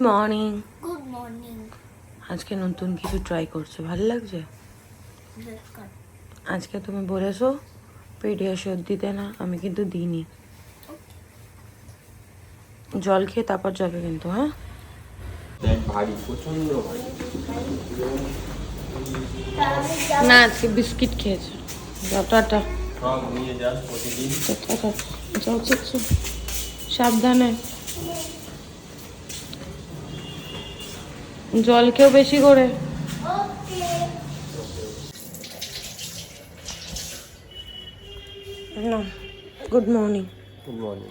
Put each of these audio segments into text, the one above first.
Morning. Good morning. আজকে নতুন কিছু ট্রাই করছো, ভালো লাগছে? আজকে তুমি বলেছো পিডিয়াশিওর দিতে, না আমি কিন্তু দিইনি। জল খেয়ে তারপর যাবে কিন্তু, হ্যাঁ? ভারী, প্রচন্ড ভারী। না, আজকে বিস্কিট খেয়েছো। টাটা। সব নিয়ে যাস প্রতিদিন। সাবধানে। জল খেয়েও বেশি করে। না, গুড মর্নিং। Good morning.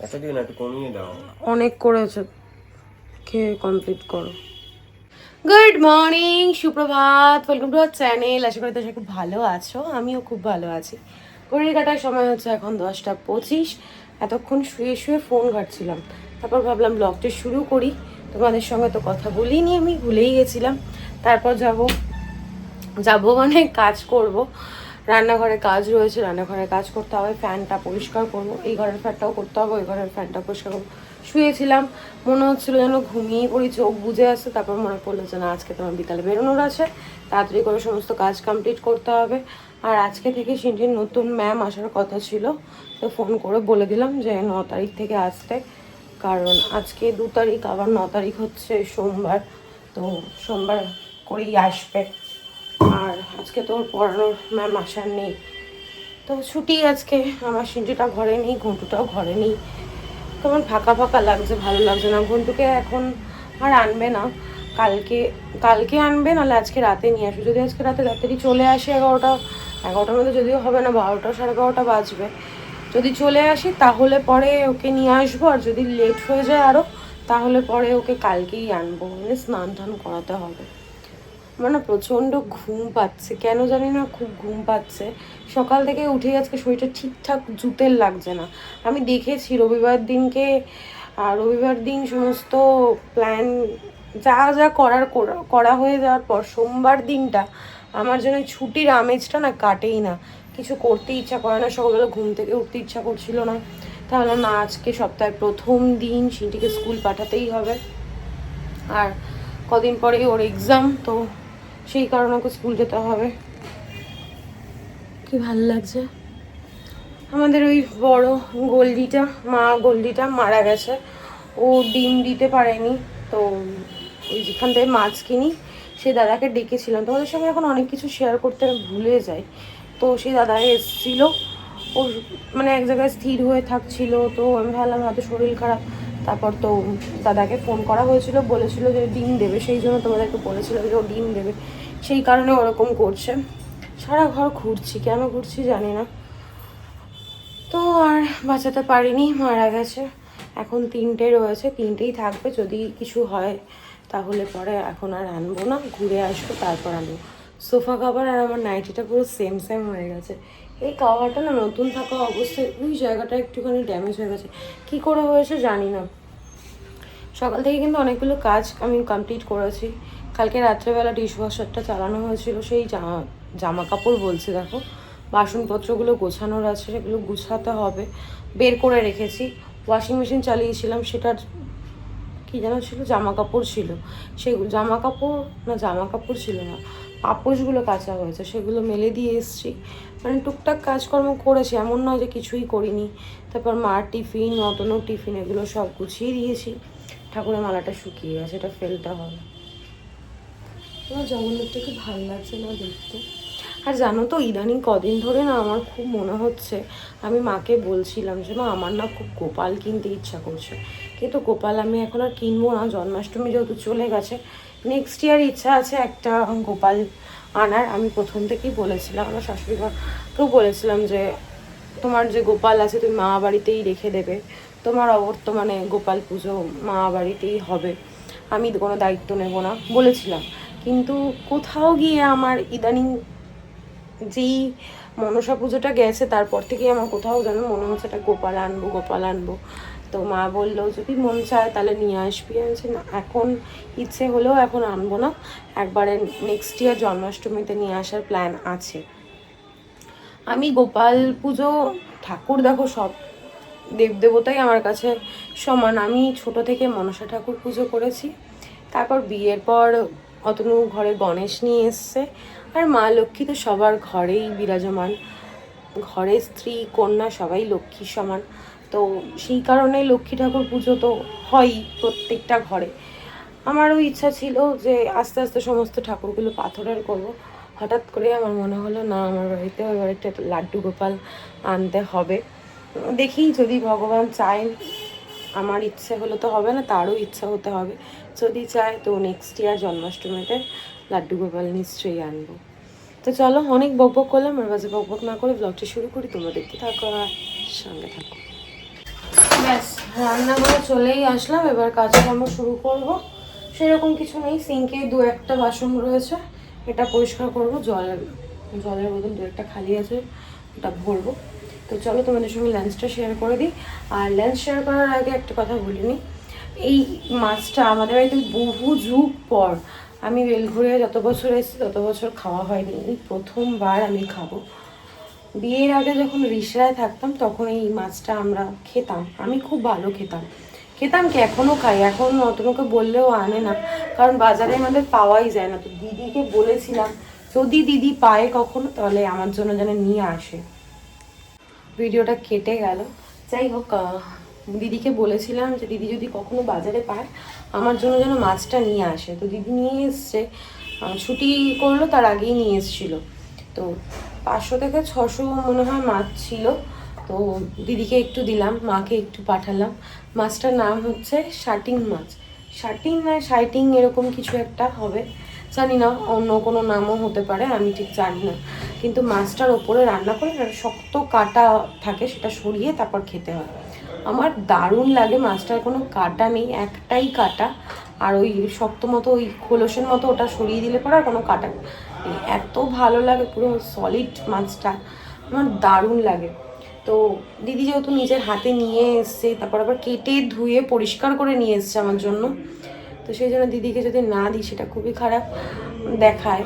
এত দিন একটু কমিয়ে দাও। অনেক করেছো, খেয়ে কমপ্লিট করো। গুড মর্নিং, সুপ্রভাত, ওয়েলকাম টু আওয়ার চ্যানেল। আশা করি তোমরা খুব ভালো আছো, আমিও খুব ভালো আছি। ঘড়ির কাটার সময় হচ্ছে এখন 10টা 25। এতক্ষণ শুয়ে শুয়ে ফোন ঘাটছিলাম, তারপর ভাবলাম ব্লগটা শুরু করি। তোমাদের সঙ্গে তো কথা বলিনি, আমি ভুলেই গেছিলাম। তারপর যাব মানে কাজ করব, রান্নাঘরে কাজ রয়েছে, রান্নাঘরে কাজ করতে হবে, ফ্যানটা পরিষ্কার করবো, এই ঘরের ফ্যানটাও করতে হবে, ওই ঘরের ফ্যানটা পরিষ্কার করবো। শুয়েছিলাম, মনে হচ্ছিলো যেন ঘুমিয়ে পড়ি, চোখ বুজে আসছে। তারপর মনে পড়লো যে না, আজকে তোমার বিকালে বেরোনোর আছে, তাড়াতাড়ি করে সমস্ত কাজ কমপ্লিট করতে হবে। আর আজকে থেকে সিনটির নতুন ম্যাম আসার কথা ছিল, তো ফোন করে বলে দিলাম যে 9 তারিখ থেকে আসতে, কারণ আজকে 2 তারিখ, আবার 9 তারিখ হচ্ছে সোমবার, তো সোমবার করেই আসবে। আর আজকে তোর পড়ানোর ম্যাম আসার নেই, তো ছুটি আজকে। আমার সিনটিটা ঘরে নেই, ঘন্টুটাও ঘরে নেই, কেমন ফাঁকা ফাঁকা লাগছে, ভালো লাগছে না। ঘন্টুকে এখন আর আনবে না, কালকে কালকে আনবে, নাহলে আজকে রাতে নিয়ে আসবে। যদি আজকে রাতে তাড়াতাড়ি চলে আসে, 11টার মধ্যে যদিও হবে না, 12টা 12:30 বাজবে। যদি চলে আসি তাহলে পরে ওকে নিয়ে আসবো, আর যদি লেট হয়ে যায় আরও, তাহলে পরে ওকে কালকেই আনবো, মানে স্নান টান করাতে হবে। আমার না প্রচণ্ড ঘুম পাচ্ছে, কেন জানি না, খুব ঘুম পাচ্ছে। সকাল থেকে উঠে আজকে শরীরটা ঠিকঠাক জুতের লাগছে না। আমি দেখেছি রবিবার দিন সমস্ত প্ল্যান যা যা করা হয়ে যাওয়ার পর সোমবার দিনটা আমার জন্য ছুটির আমেজটা না কাটেই না, কিছু করতে ইচ্ছা করে না, সকালবেলা ঘুম থেকে উঠতে ইচ্ছা করছিল না। তাহলে না, আজকে সপ্তাহের প্রথম দিন, সিনটিকে স্কুল পাঠাতেই হবে। আর কদিন পরেই ওর এক্সাম, তো সেই কারণে ওকে স্কুল যেতে হবে। কি ভালো লাগছে। আমাদের ওই বড় গোল্ডিটা মারা গেছে, ও ডিম দিতে পারেনি। তো ওই যেখান থেকে মাছ কিনি, সেই দাদাকে ডেকেছিলাম। তোমাদের সঙ্গে এখন অনেক কিছু শেয়ার করতে আমি ভুলে যাই। তো সেই দাদা এসেছিল, ও মানে এক জায়গায় স্থির হয়ে থাকছিল, তো আমি ভাবলাম হয়তো শরীর খারাপ। তারপর তো দাদাকে ফোন করা হয়েছিল, বলেছিল যে ডিম দেবে, সেই জন্য তোমাদেরকে বলেছিল যে ও ডিম দেবে, সেই কারণে ওরকম করছে। সারা ঘর ঘুরছি, কেন ঘুরছি জানি না। তো আর বাঁচাতে পারিনি, মারা গেছে। এখন 3টে রয়েছে, 3টেই থাকবে। যদি কিছু হয় তাহলে পরে এখন আর আনবো না, ঘুরে আসবো তারপর আনবো। সোফা কভার আর আমার নাইটিটা পুরো সেম সেম হয়ে গেছে। এই কভারটা না নতুন থাকা অবস্থায় ওই জায়গাটা একটুখানি ড্যামেজ হয়ে গেছে, কী করে হয়েছে জানি না। সকাল থেকে কিন্তু অনেকগুলো কাজ আমি কমপ্লিট করেছি। কালকে রাত্রেবেলা ডিশওয়াশারটা চালানো হয়েছিল, সেই জামা কাপড় বলছি, দেখো বাসনপত্রগুলো গোছানোর আছে, সেগুলো গুছাতে হবে, বের করে রেখেছি। ওয়াশিং মেশিন চালিয়েছিলাম, সেটার কী যেন ছিল, জামা কাপড় ছিল, সেগুলো জামা কাপড় ছিল না, পাপোশগুলো কাচা হয়েছে, সেগুলো মেলে দিয়ে এসছি। মানে টুকটাক কাজকর্ম করেছি, এমন নয় যে কিছুই করিনি। তারপর মার টিফিন, নতুনও টিফিন, এগুলো সব গুছিয়ে দিয়েছি। ঠাকুরের মালাটা শুকিয়ে গেছে, এটা ফেলতে হবে। আমার জগন্নাথটা খুব ভালো লাগছে না দেখতে। আর জানো তো, ইদানিং কদিন ধরে না আমার খুব মনে হচ্ছে, আমি মাকে বলছিলাম যে মা, আমার না খুব গোপাল কিনতে ইচ্ছা করছে, কিন্তু গোপাল আমি এখন আর কিনবো না, জন্মাষ্টমী যেহেতু চলে গেছে। নেক্সট ইয়ার ইচ্ছা আছে একটা গোপাল আনার। আমি প্রথম থেকেই বলেছিলাম, আমার শাশুড়ি মাকেও বলেছিলাম যে তোমার যে গোপাল আছে তুমি মা বাড়িতেই রেখে দেবে, তোমার অবর্তমানে গোপাল পুজো মা বাড়িতেই হবে, আমি কোনো দায়িত্ব নেব না বলেছিলাম। কিন্তু কোথাও গিয়ে আমার ইদানিং যেই মনসা পুজোটা গেছে, তারপর থেকেই আমার কোথাও যেন মনে হচ্ছে একটা গোপাল আনবো। তো মা বললো যদি মন চায় তাহলে নিয়ে আসবি। আছে না, এখন ইচ্ছে হলেও এখন আনবো না, একবারে নেক্সট ইয়ার জন্মাষ্টমীতে নিয়ে আসার প্ল্যান আছে। আমি গোপাল পুজো ঠাকুর দেখো সব দেবদেবতাই আমার কাছে সমান। আমি ছোট থেকে মনসা ঠাকুর পুজো করেছি, তারপর বিয়ের পর অতনু ঘরে গণেশ নিয়ে এসছে, আর মা লক্ষ্মী তো সবার ঘরেই বিরাজমান। ঘরে স্ত্রী কন্যা সবাই লক্ষ্মীর সমান, তো সেই কারণে লক্ষ্মী ঠাকুর পুজো তো হয়ই প্রত্যেকটা ঘরে। আমারও ইচ্ছা ছিল যে আস্তে আস্তে সমস্ত ঠাকুরগুলো পাথরের করব। হঠাৎ করে আমার মনে হলো না, আমার বাড়িতে এবার একটা লাড্ডু গোপাল আনতে হবে। দেখি যদি ভগবান চায়, আমার ইচ্ছে হলে তো হবে না, তারও ইচ্ছা হতে হবে। যদি চায় তো নেক্সট ইয়ার জন্মাষ্টমীতে লাড্ডু গোপাল নিশ্চয়ই আনবো। তো চলো, অনেক বকবক করলাম, আর বাজে বকবক না করে ব্লগটা শুরু করি। তোমরা দেখতে থাকো আর সঙ্গে থাকো। ব্যাস রান্নাঘরে চলেই আসলাম, এবার কাজকর্ম শুরু করব। সেরকম কিছু নেই, সিঙ্কে 2-1টা বাসন রয়েছে, এটা পরিষ্কার করব। জলের বোতল 2-1টা খালি আছে, ওটা ভরবো। তো চলো তোমাদের সঙ্গে লাঞ্চটা শেয়ার করে দিই। আর লাঞ্চ শেয়ার করার আগে একটা কথা বলিনি, এই মাছটা আমাদের বাড়িতে বহু যুগ পর, আমি বেলঘুরে যত বছর এসেছি তত বছর খাওয়া হয়নি, এই প্রথমবার আমি খাবো। বিয়ের আগে যখন রিসরায় থাকতাম তখন এই মাছটা আমরা খেতাম, আমি খুব ভালো খেতাম কি এখনও খাই। এখন অতনুকে বললেও আনে না, কারণ বাজারে আমাদের পাওয়াই যায় না। তো দিদিকে বলেছিলাম যদি দিদি পায় কখনো তাহলে আমার জন্য যেন নিয়ে আসে। ভিডিওটা কেটে গেল, যাই হোক, দিদিকে বলেছিলাম যে দিদি যদি কখনো বাজারে পায় আমার জন্য যেন মাছটা নিয়ে আসে। তো দিদি নিয়ে এসছে, ছুটি করলো তার আগেই নিয়ে এসেছিলো। তো 500 থেকে 600 মনে হয় মাছ ছিল। তো দিদিকে একটু দিলাম, মাকে একটু পাঠালাম। মাছটার নাম হচ্ছে শাটিং মাছ, শাটিং না শাইটিং এরকম কিছু একটা হবে, জানি না, অন্য কোনো নামও হতে পারে, আমি ঠিক জানি না। কিন্তু মাছটার ওপরে রান্না করে শক্ত কাটা থাকে, সেটা সরিয়ে তারপর খেতে হয়। আমার দারুণ লাগে, মাছটার কোনো কাটা নেই, একটাই কাটা, আর ওই শক্ত মতো ওই খোলসের মতো ওটা সরিয়ে দিলে পরে আর কোনো কাটা নেই। এত ভালো লাগে, পুরো সলিড মাছটা, আমার দারুণ লাগে। তো দিদি যেহেতু নিজের হাতে নিয়ে এসছে, তারপর আবার কেটে ধুয়ে পরিষ্কার করে নিয়ে এসছে আমার জন্য, তো সেই জন্য দিদিকে যদি না দিই সেটা খুবই খারাপ দেখায়।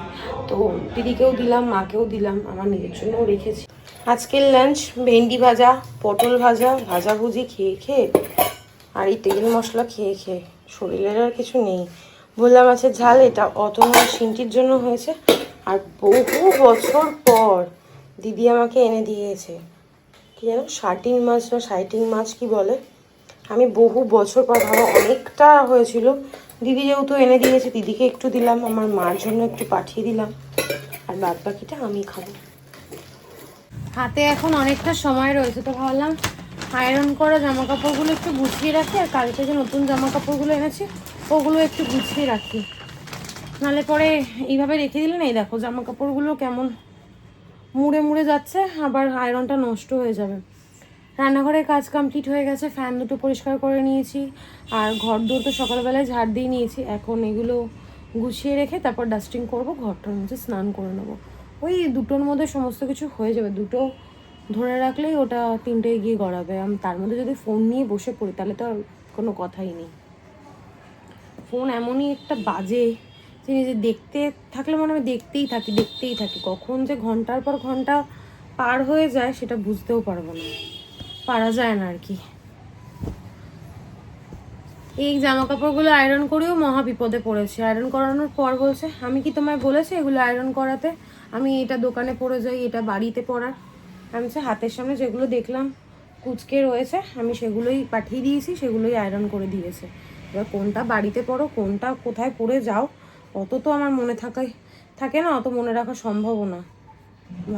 তো দিদিকেও দিলাম, মাকেও দিলাম, আমার নিজের জন্যও রেখেছি। আজকের লাঞ্চ ভেন্ডি ভাজা, পটল ভাজা, ভাজাভুজি খেয়ে খেয়ে আর এই তেল মশলা খেয়ে খেয়ে শরীরের আর কিছু নেই। ভোলা মাছের ঝাল, এটা অতনু সিন্টির জন্য হয়েছে, আর বহু বছর পর দিদি আমাকে এনে দিয়েছে কি যেন শাটিং মাছ না শাইটিং মাছ কি বলে, আমি বহু বছর পর, ভাবা অনেকটা হয়েছিল। দিদি যেহেতু এনে দিয়েছে, দিদিকে একটু দিলাম, আমার মার জন্য একটু পাঠিয়ে দিলাম, আর বাদ বাকিটা আমি খাবো। হাতে এখন অনেকটা সময় রয়েছে, তো ভাবলাম আয়রন করা জামা কাপড়গুলো একটু গুছিয়ে রাখি, আর কালকে যে নতুন জামা কাপড়গুলো এনেছি ওগুলো একটু গুছিয়ে রাখি, নাহলে পরে এইভাবে রেখে দিলে না, এই দেখো জামা কাপড়গুলো কেমন মুড়ে মুড়ে যাচ্ছে, আবার আয়রনটা নষ্ট হয়ে যাবে। রান্নাঘরের কাজ কমপ্লিট হয়ে গেছে, ফ্যান দুটো পরিষ্কার করে নিয়েছি, আর ঘর দৌড় তো সকালবেলায় ঝাড় দিয়ে নিয়েছি। এখন এগুলো গুছিয়ে রেখে তারপর ডাস্টিং করব, ঘরটার মধ্যে স্নান করে নেবো। ওই দুটোর মধ্যে সমস্ত কিছু হয়ে যাবে, দুটো ধরে রাখলেই ওটা 3টে গিয়ে গড়াবে। আমি তার মধ্যে যদি ফোন নিয়ে বসে পড়ি তাহলে তো আর কোনো কথাই নেই। ফোন এমনই একটা বাজে জিনিস, দেখতে থাকলে মনে হয় দেখতেই থাকি, কখন যে ঘন্টার পর ঘন্টা পার হয়ে যায় সেটা বুঝতেও পারবো না, পারা যায় না আর কি। এই জামা কাপড়গুলো আয়রন করেও মহা বিপদে পড়েছে। আয়রন করানোর পর বলছে, আমি কি তোমায় বলেছি এগুলো আয়রন করাতে, আমি এটা দোকানে পরে যাই, এটা বাড়িতে পরার। আমি হাতের সামনে যেগুলো দেখলাম কুচকে রয়েছে আমি সেগুলোই পাঠিয়ে দিয়েছি, সেগুলোই আয়রন করে দিয়েছে। এবার কোনটা বাড়িতে পরো, কোনটা কোথায় পরে যাও, অত তো আমার মনে থাকে না, অত মনে রাখা সম্ভবও না।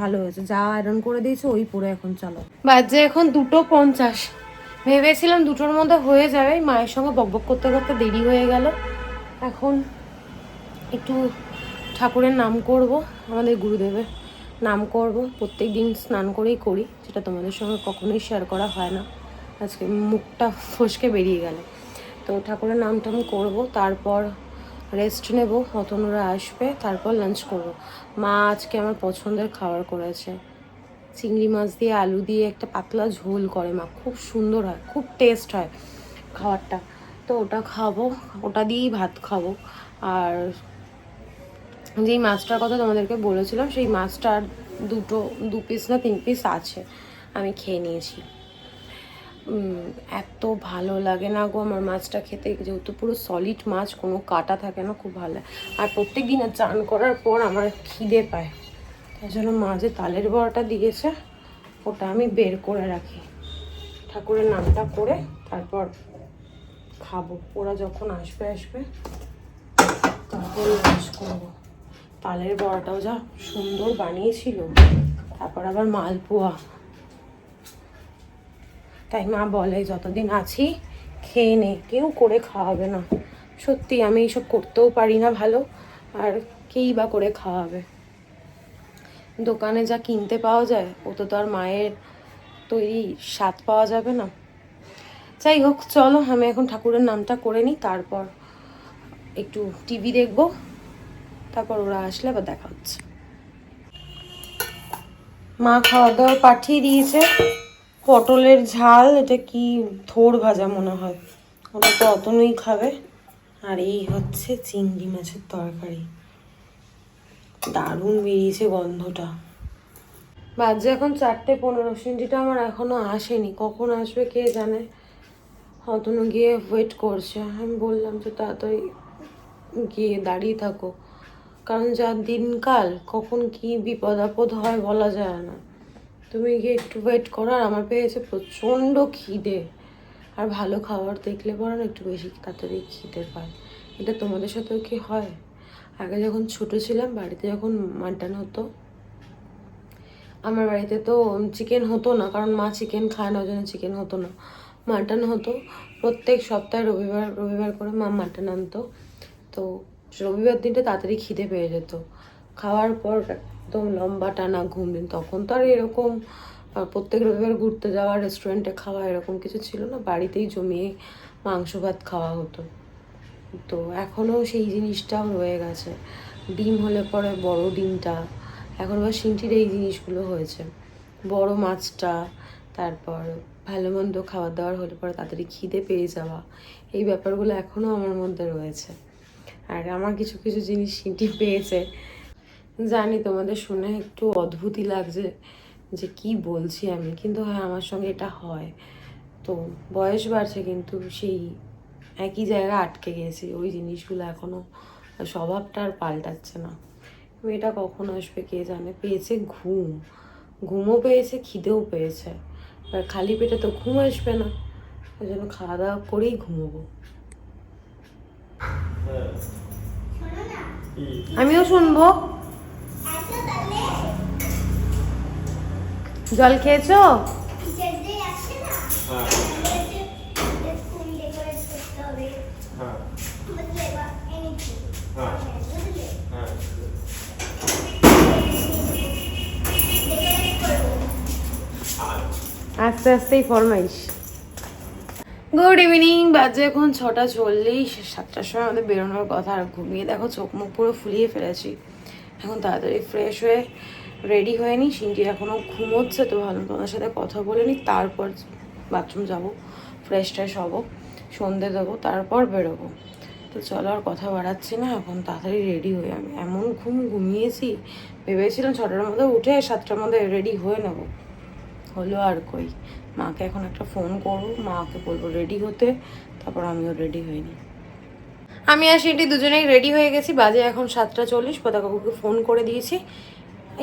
ভালো হয়েছে, যা আয়রন করে দিয়েছে ওই পরে এখন চলো। বাজে এখন 2:50, ভেবেছিলাম 2টোর মধ্যে হয়ে যাবে, মায়ের সঙ্গে বকবক করতে করতে দেরি হয়ে গেল। এখন একটু ঠাকুরের নাম করব, আমাদের গুরুদেবের নাম করব, প্রত্যেক দিন স্নান করেই করি, যেটা তোমাদের সঙ্গে কখনোই শেয়ার করা হয় না, আজকে মুখটা ফসকে বেরিয়ে গেল। তো ঠাকুরের নাম টাম করবো, তারপর রেস্ট নেব, অতনুরা আসবে, তারপর লাঞ্চ করব। মা আজকে আমার পছন্দের খাবার করেছে, চিংড়ি মাছ দিয়ে আলু দিয়ে একটা পাতলা ঝোল করে মা, খুব সুন্দর হয়, খুব টেস্ট হয় খাবারটা। তো ওটা খাবো, ওটা দিয়েই ভাত খাবো। আর যেই মাছটার কথা তোমাদেরকে বলেছিলাম সেই মাছটার 2 পিস না 3 পিস আছে, আমি খেয়ে নিয়েছি। এত ভালো লাগে না গো আমার মাছটা খেতে, যেহেতু পুরো সলিড মাছ, কোনো কাটা থাকে না, খুব ভালো লাগে। আর প্রত্যেক দিন চান করার পর আমার খিদে পায়, তাই জন্য মা যে তালের বড়াটা দিয়েছে ওটা আমি বের করে রাখি, ঠাকুরের নামটা করে তারপর খাবো। ওরা যখন আসবে তারপর নাশ করবো। তালের বড়াটাও যা সুন্দর বানিয়েছিল, তারপর আবার মালপোয়া। তাই মা বলে যতদিন আছি খেয়ে নে, কেউ করে খাওয়াবে না। সত্যি আমি এইসব করতেও পারি না ভালো, আর কেই বা করে খাওয়াবে। দোকানে যা কিনতে পাওয়া যায় ও তো আর মায়ের তৈরি স্বাদ পাওয়া যাবে না। যাই হোক, চলো আমি এখন ঠাকুরের নামটা করে নিই, তারপর একটু টিভি দেখবো, তারপর ওরা আসলে আবার দেখা হচ্ছে। মা খাওয়া দাওয়া পাঠিয়ে দিয়েছে। পটলের ঝাল, এটা কি থোড় ভাজা মনে হয়, ওটা তো অতনুই খাবে। আর এই হচ্ছে চিংড়ি মাছের তরকারি, দারুণ বেরিয়েছে গন্ধটা। বাজে এখন 4:15, সিন্ডিটা আমার এখনো আসেনি, কখন আসবে কে জানে। অতনু গিয়ে ওয়েট করছে, আমি বললাম যে তাড়াতাড়ি গিয়ে দাঁড়িয়ে থাকো, কারণ যা দিনকাল কখন কি বিপদ আপদ হয় বলা যায় না। তুমি গিয়ে একটু ওয়েট করো। আর আমার পেয়েছে প্রচণ্ড খিদে, আর ভালো খাবার দেখলে পরে না একটু বেশি তাড়াতাড়ি খিদে পায়। এটা তোমাদের সাথেও কি হয়? আগে যখন ছোট ছিলাম, বাড়িতে যখন মাটন হতো, আমার বাড়িতে তো চিকেন হতো না, কারণ মা চিকেন খায় না, ওই জন্য চিকেন হতো না। মাটন হতো প্রত্যেক সপ্তাহে, রবিবার রবিবার করে মা মাটন আনতো। তো রবিবার দিনটা তাড়াতাড়ি খিদে পেয়ে যেত, খাওয়ার পর একদম লম্বা টানা ঘুম দিন। তখন তো আর এরকম প্রত্যেক রবিবার ঘুরতে যাওয়া, রেস্টুরেন্টে খাওয়া এরকম কিছু ছিল না, বাড়িতেই জমিয়ে মাংস ভাত খাওয়া হতো। তো এখনও সেই জিনিসটাও রয়ে গেছে। ডিম হলে পরে বড় ডিমটা, এখন আবার সিন্টির এই জিনিসগুলো হয়েছে, বড় মাছটা, তারপর ভালো মন্দ খাবার দাবার হলে পরে তাড়াতাড়ি খিদে পেয়ে যাওয়া, এই ব্যাপারগুলো এখনও আমার মধ্যে রয়েছে। আর আমার কিছু কিছু জিনিস সিন্টি পেয়েছে, জানি তোমাদের শুনে একটু অদ্ভুতই লাগছে যে কি বলছি আমি, কিন্তু হ্যাঁ আমার সঙ্গে এটা হয়। তো বয়স বাড়ছে কিন্তু সেই একই জায়গায় আটকে গেছি, ওই জিনিসগুলো এখনও, স্বভাবটা আর পাল্টাচ্ছে না। মেয়েটা কখন আসবে কে জানে। পেয়েছে ঘুমও পেয়েছে, খিদেও পেয়েছে, এবার খালি পেটে তো ঘুম আসবে না, ওই জন্য খাওয়া দাওয়া করেই ঘুমোবো। আমিও শুনবো। জল খেয়েছো? আস্তে আস্তেই ফরমাইশ। গুড ইভিনিং, বাজে এখন 6:40, 7টার সময় আমাদের বেরোনোর কথা। আর ঘুমিয়ে দেখো চোখ মুখ পুরো ফুলিয়ে ফেলেছি। এখন তাড়াতাড়ি ফ্রেশ হয়ে রেডি হয়ে নিই, সিন্টি এখনও ঘুমোচ্ছে, তো ভালো তোমাদের সাথে কথা বলে নিই, তারপর বাথরুম যাবো, ফ্রেশ ট্রেশ হবো, সন্ধে দেবো, তারপর বেরোবো। তো চলো আর কথা বাড়াচ্ছি না, এখন তাড়াতাড়ি রেডি হয়ে, আমি এমন ঘুমিয়েছি, ভেবেছিলাম 6টার মধ্যে উঠে 7টার মধ্যে রেডি হয়ে নেবো, হলো আর কই। মাকে এখন একটা ফোন করবো, মাকে বলবো রেডি হতে, তারপর আমিও রেডি হয়ে নিই। আমি আর সিন্টি দুজনেই রেডি হয়ে গেছি, বাজে এখন 7:40। পতাকাকুকে ফোন করে দিয়েছি,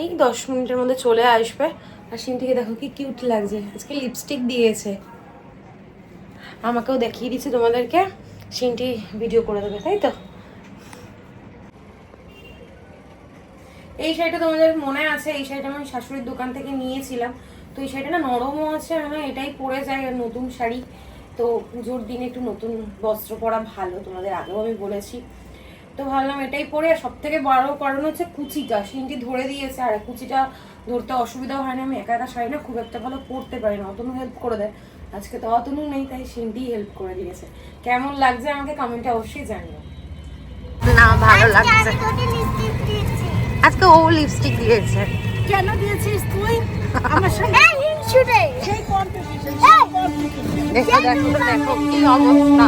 এই 10 মিনিটের মধ্যে চলে আসবে। আর সিন্টিকে দেখো কি কিউট লাগছে, আজকে লিপস্টিক দিয়েছে, আমাকেও দেখিয়ে দিচ্ছি তোমাদেরকে, সিন্টি ভিডিও করে দেবে, তাই তো। এই শাড়িটা তোমাদের মনে আছে, এই শাড়িটা আমি শাশুড়ির দোকান থেকে নিয়েছিলাম। তো এই শাড়িটা না নরমও আছে, মানে এটাই পরে যায়, নতুন শাড়ি তো পুজোর দিনে একটু নতুন বস্ত্র পরা ভালো, তোমাদের আগেও আমি বলেছি। তো ভাবলাম এটাই পরে। আর সব থেকে বড় কারণ হচ্ছে কুচিটা, সিন্টি ধরে দিয়েছে, আর কুচিটা ধরতে অসুবিধাও হয় না। আমি একা একা শাড়ি না খুব একটা ভালো পরতে পারি না, অতনু হেল্প করে দেয়, আজকে তো অতনু নেই, তাই সিন্টি হেল্প করে দিয়েছে। কেমন লাগছে আমাকে কমেন্টে অবশ্যই জানিও। না ভালো লাগছে, আজকে ও লিপস্টিক দিয়েছে। কেন দিয়েছিস তুই আমার সঙ্গে? সেই কম্পিটিশন, দেখো দেখো দেখো কি অবস্থা।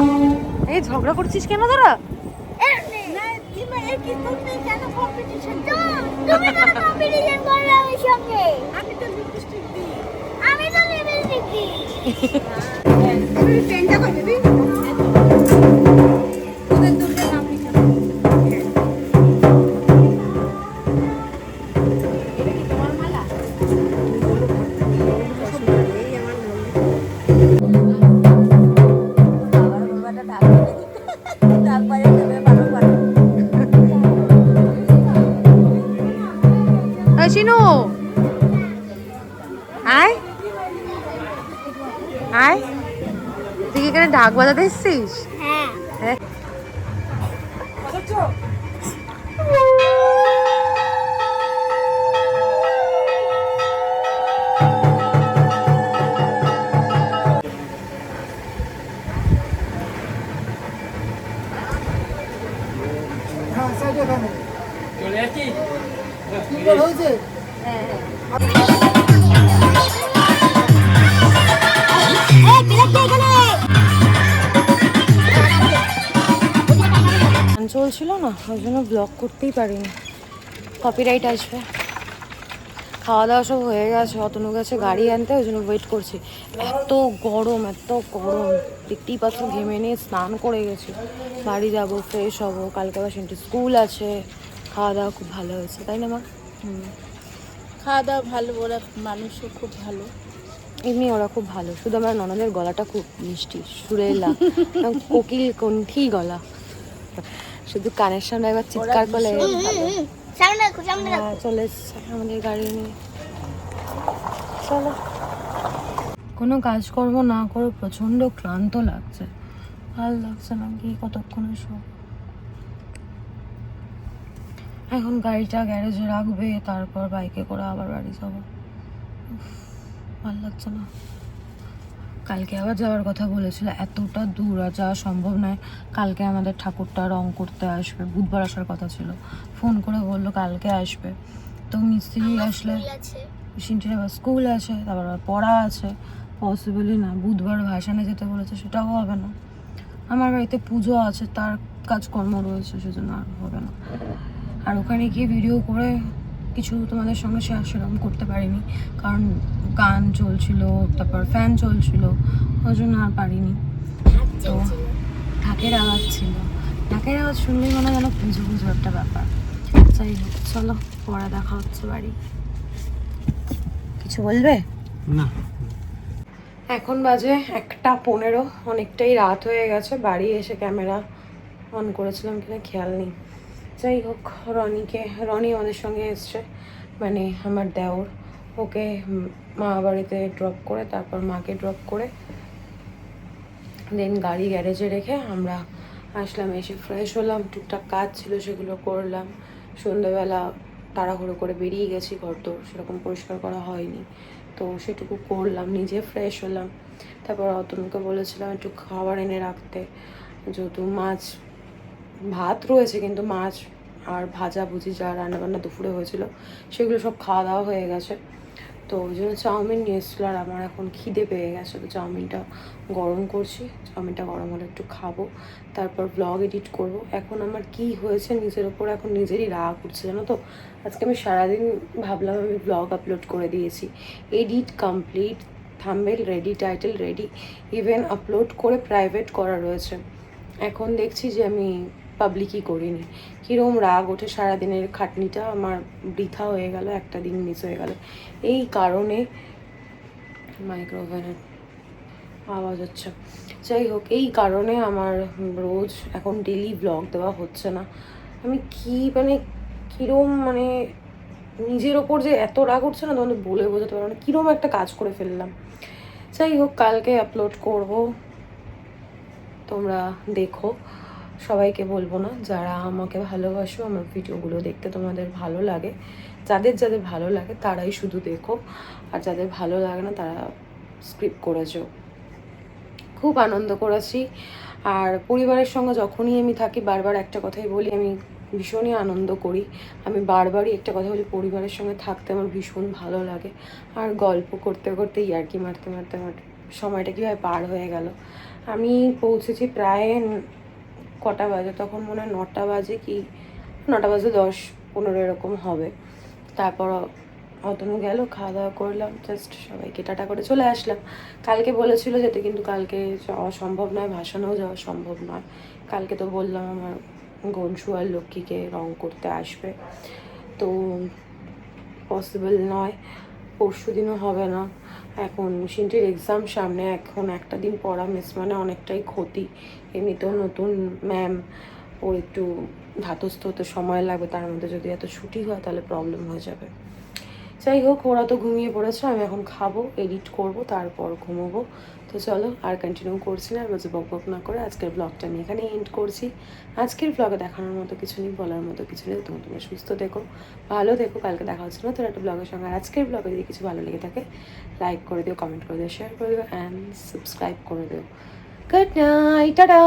এই ঝগড়া করছিস কেন তোরা? আমি তো লিপস্টিক দিই। শিনু আয় আয়, তুই কি এখানে ঢাক বাজাতে এসছিস? হ্যাঁ। গান চলছিল না, ওই জন্য ব্লগ করতেই পারিনি, কপিরাইট আসবে। খাওয়া দাওয়া সব হয়ে গেছে, অতনু গেছে গাড়ি আনতে, ওই জন্য ওয়েট করছি। এত গরম, এত গরম, দেখতেই পাচ্ছ, ঘেমে নিয়ে স্নান করে গেছি। বাড়ি যাবো, ফ্রেশ হবো, কালকে আবার সেন্টি স্কুল আছে। খাওয়া দাওয়া খুব ভালো হয়েছে, তাই না মা? খাওয়া দাওয়া ভালো, ওরা মানুষও খুব ভালো। এমনি ওরা খুব ভালো, শুধু আমার ননদের গলাটা খুব মিষ্টি, সুরেলা, কোকিল কণ্ঠী গলা, শুধু কানের সামনে একবার চিৎকার করলে চলে এসছে আমাদের গাড়ি নিয়ে। চলো, কোনো কাজকর্ম না করে প্রচন্ড ক্লান্ত লাগছে, ভালো লাগছে না, কি কতক্ষণে সব। এখন গাড়িটা গ্যারেজে রাখবে, তারপর বাইকে করে আবার বাড়ি যাবো। ভালো লাগছে না। কালকে আবার যাওয়ার কথা বলেছিল, এতটা দূর আর যাওয়া সম্ভব নয়। কালকে আমাদের ঠাকুরটা রং করতে আসবে, বুধবার আসার কথা ছিল, ফোন করে বললো কালকে আসবে। তো মিস্ত্রি আসলে, সিনটির আবার স্কুল আছে, তারপর আবার পড়া আছে, পসিবলই না। বুধবার ভাসানে যেতে বলেছে, সেটাও হবে না। আমার বাড়িতে পুজো আছে, তার কাজকর্ম রয়েছে, সেজন্য আর হবে না। আর ওখানে গিয়ে ভিডিও করে কিছু তোমাদের সঙ্গে শেয়ার সেরকম করতে পারিনি, কারণ গান চলছিল, তারপর ফ্যান চলছিল, ওই জন্য আর পারিনি। তো ঢাকের আওয়াজ ছিল, ঢাকের আওয়াজ শুনলেই মনে হয় যেন পুজো পুজো একটা ব্যাপার। যাই হোক, চলো পরে দেখা হচ্ছে বাড়ি। কিছু বলবে না? এখন বাজে 1:15, অনেকটাই রাত হয়ে গেছে। বাড়ি এসে ক্যামেরা অন করেছিলাম কিনা খেয়াল নেই। যাই হোক, রনি আমাদের সঙ্গে এসছে, মানে আমার দেওর। ওকে মা বাড়িতে ড্রপ করে, তারপর মাকে ড্রপ করে, দেন গাড়ি গ্যারেজে রেখে আমরা আসলাম। এসে ফ্রেশ হলাম, টুকটাক কাজ ছিল সেগুলো করলাম। সন্ধ্যেবেলা তাড়াহুড়ো করে বেরিয়ে গেছি, ঘর তো সেরকম পরিষ্কার করা হয়নি, তো সেটুকু করলাম, নিজে ফ্রেশ হলাম। তারপর অতনুকে বলেছিলাম একটু খাবার এনে রাখতে, যেহেতু মাছ ভাত রয়েছে, কিন্তু মাছ আর ভাজা ভুজি যা রান্নাবান্না দুপুরে হয়েছিল সেগুলো সব খাওয়া দাওয়া হয়ে গেছে। তো ওই জন্য চাউমিন নিয়ে এসেছিলো, আর আমার এখন খিদে পেয়ে গেছে, তো চাউমিনটা গরম করছি। চাউমিনটা গরম হলে একটু খাবো, তারপর ব্লগ এডিট করব। এখন আমার কি হয়েছে, নিজের ওপর এখন নিজেরই রাগ উঠছে, জানো তো। আজকে আমি সারাদিন ভাবলাম আমি ব্লগ আপলোড করে দিয়েছি, edit complete, thumbnail ready, title ready, even upload করে প্রাইভেট করা রয়েছে। এখন দেখছি যে আমি পাবলিকই করিনি। কীরকম রাগ ওঠে, সারাদিনের খাটনিটা আমার বৃথা হয়ে গেল, একটা দিন মিস হয়ে গেল। এই কারণে মাইক্রোওভেনের আওয়াজ হচ্ছে। যাই হোক, এই কারণে আমার রোজ এখন ডেলি ব্লগ দেওয়া হচ্ছে না। আমি কি মানে কীরকম মানে নিজের ওপর যে এত রাগ উঠছে না, তোমাদের বলে বোঝাতে পারবো না, কীরকম একটা কাজ করে ফেললাম। যাই হোক, কালকে আপলোড করব, তোমরা দেখো। সবাইকে বলবো না, যারা আমাকে ভালোবাসো, আমার ভিডিওগুলো দেখতে তোমাদের ভালো লাগে, যাদের যাদের ভালো লাগে তারাই শুধু দেখো, আর যাদের ভালো লাগে না তারা স্ক্রিপ্ট করেছো। খুব আনন্দ করেছি, আর পরিবারের সঙ্গে যখনই আমি থাকি বারবার একটা কথাই বলি, আমি ভীষণই আনন্দ করি। আমি বারবারই একটা কথা বলি, পরিবারের সঙ্গে থাকতে আমার ভীষণ ভালো লাগে। আর গল্প করতে করতে ইয়ার্কি মারতে মারতে আমার সময়টা কীভাবে পার হয়ে গেল। আমি পৌঁছেছি প্রায় কটা বাজে, তখন মনে হয় 9টা বাজে, কি 9টা বাজে 10-15 এরকম হবে। তারপর অতনু গেল, খাওয়া দাওয়া করলাম, জাস্ট সবাইকে টাটা করে চলে আসলাম। কালকে বলেছিল যেতে, কিন্তু কালকে যাওয়া সম্ভব নয়, ভাসানেও যাওয়া সম্ভব নয়। কালকে তো বললাম আমার গনসু আর লক্ষ্মীকে রং করতে আসবে, তো পসিবল নয়, পরশু দিনও হবে না। এখন সিনটির এক্সাম সামনে, এখন একটা দিন পড়া মিস মানে অনেকটাই ক্ষতি। এমনিতেও নতুন ম্যাম, ওর একটু ধাতস্থ হতে সময় লাগবে, তার মধ্যে যদি এত ছুটি হয় তাহলে প্রবলেম হয়ে যাবে। যাই হোক, ওরা তো ঘুমিয়ে পড়েছে, আমি এখন খাবো, এডিট করব, তারপর ঘুমোবো। তো চলো আর কন্টিনিউ করছি না, রোজ বক বক না করে আজকের ব্লগটা আমি এখানে এন্ড করছি। আজকের ব্লগে দেখানোর মতো কিছু নেই, বলার মতো কিছু নেই। তোমরা সুস্থ দেখো, ভালো দেখো, কালকে দেখা হচ্ছে না তোর একটা ব্লগের সঙ্গে। আর আজকের ব্লগে যদি কিছু ভালো লেগে থাকে লাইক করে দিও, কমেন্ট করে দিও, শেয়ার করে দিও অ্যান্ড সাবস্ক্রাইব করে দিও। Good night, tata.